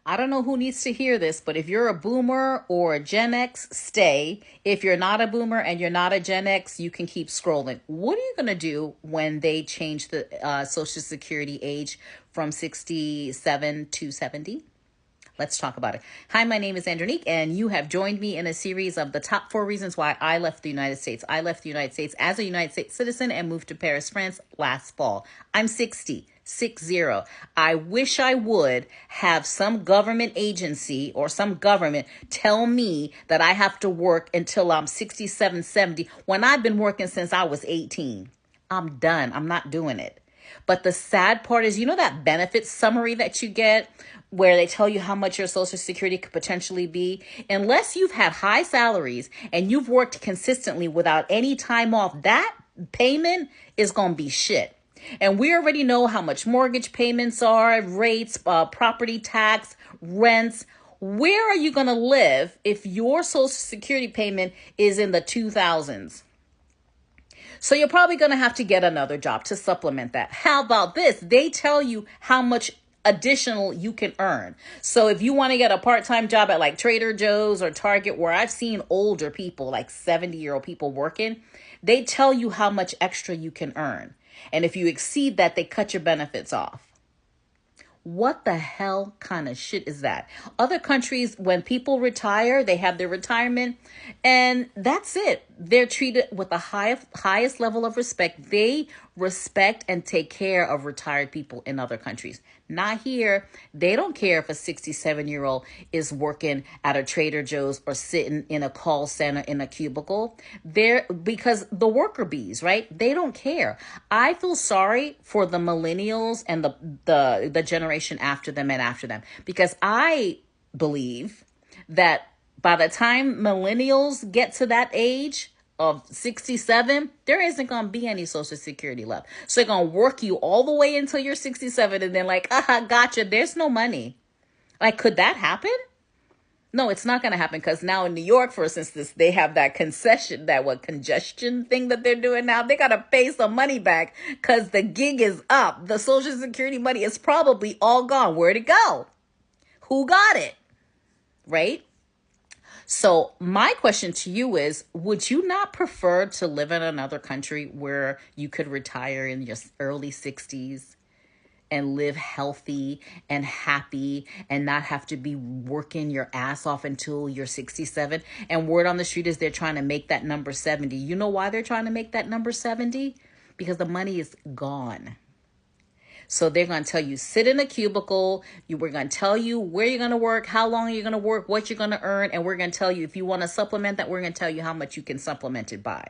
I don't know who needs to hear this, but if you're a boomer or a Gen X, stay. If you're not a boomer and you're not a Gen X, you can keep scrolling. What are you going to do when they change the Social Security age from 67 to 70? Let's talk about it. Hi, my name is Andronique, and you have joined me in a series of the top 4 reasons why I left the United States. I left the United States as a United States citizen and moved to Paris, France last fall. I'm 60. 60. I wish I would have some government agency or some government tell me that I have to work until I'm 67, 70 when I've been working since I was 18. I'm done. I'm not doing it. But the sad part is, that benefit summary that you get where they tell you how much your Social Security could potentially be? Unless you've had high salaries and you've worked consistently without any time off, that payment is going to be shit. And we already know how much mortgage payments are, rates, property tax, rents. Where are you going to live if your Social Security payment is in the 2000s? So you're probably going to have to get another job to supplement that. How about this? They tell you how much additional you can earn. So if you want to get a part-time job at like Trader Joe's or Target, where I've seen older people, like 70-year-old people working, they tell you how much extra you can earn. And if you exceed that, they cut your benefits off. What the hell kind of shit is that? Other countries, when people retire, they have their retirement and that's it. They're treated with the highest level of respect. They respect and take care of retired people in other countries. Not here. They don't care if a 67-year-old is working at a Trader Joe's or sitting in a call center in a cubicle. Because the worker bees, right? They don't care. I feel sorry for the millennials and the generation after them and after them, because I believe that by the time millennials get to that age of 67, there isn't going to be any Social Security left. So they're going to work you all the way until you're 67 and then gotcha, there's no money. Like, could that happen? No, it's not going to happen, because now in New York, for instance, they have that congestion thing that they're doing now. They got to pay some money back because the gig is up. The Social Security money is probably all gone. Where'd it go? Who got it? Right? So my question to you is, would you not prefer to live in another country where you could retire in your early 60s and live healthy and happy and not have to be working your ass off until you're 67? And word on the street is they're trying to make that number 70. You know why they're trying to make that number 70? Because the money is gone. So they're going to tell you, sit in a cubicle. We're going to tell you where you're going to work, how long you're going to work, what you're going to earn. And we're going to tell you, if you want to supplement that, we're going to tell you how much you can supplement it by.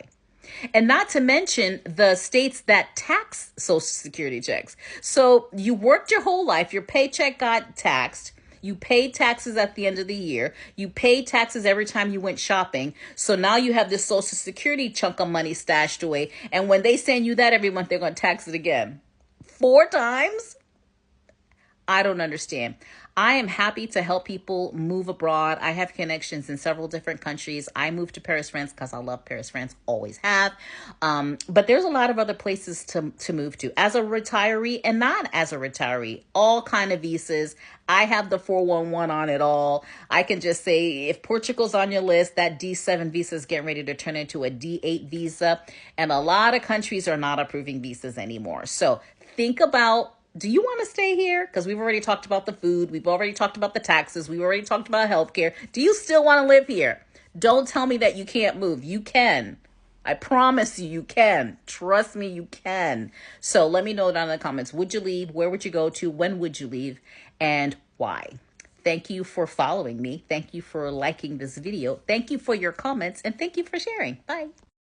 And not to mention the states that tax Social Security checks. So you worked your whole life, your paycheck got taxed. You paid taxes at the end of the year. You paid taxes every time you went shopping. So now you have this Social Security chunk of money stashed away. And when they send you that every month, they're going to tax it again. 4 times? I don't understand. I am happy to help people move abroad. I have connections in several different countries. I moved to Paris, France because I love Paris, France, always have. But there's a lot of other places to move to as a retiree and not as a retiree. All kind of visas. I have the 411 on it all. I can just say, if Portugal's on your list, that D7 visa is getting ready to turn into a D8 visa. And a lot of countries are not approving visas anymore. So think about, do you want to stay here? Because we've already talked about the food. We've already talked about the taxes. We've already talked about healthcare. Do you still want to live here? Don't tell me that you can't move. You can. I promise you, you can. Trust me, you can. So let me know down in the comments. Would you leave? Where would you go to? When would you leave? And why? Thank you for following me. Thank you for liking this video. Thank you for your comments. And thank you for sharing. Bye.